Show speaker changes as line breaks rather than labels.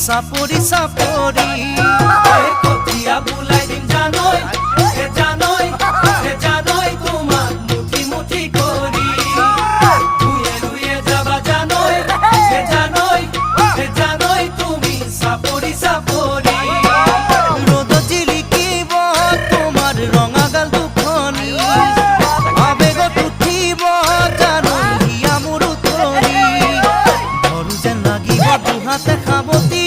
সাপরি সাপরি
কতিয়া বুলাই দিম জানই সে জানই তোমার মুঠি মুঠি করি রুয়ে রুয়ে যাবা জানই সে জানই তুমি সাপরি সাপরি
রোদ জিলিকিব তোমার রঙা গাল দুখনি আবেগত উঠিব জানো হিয়া মোৰ উতৰি ধৰো যেন লাগিব দুহাতে খাবতি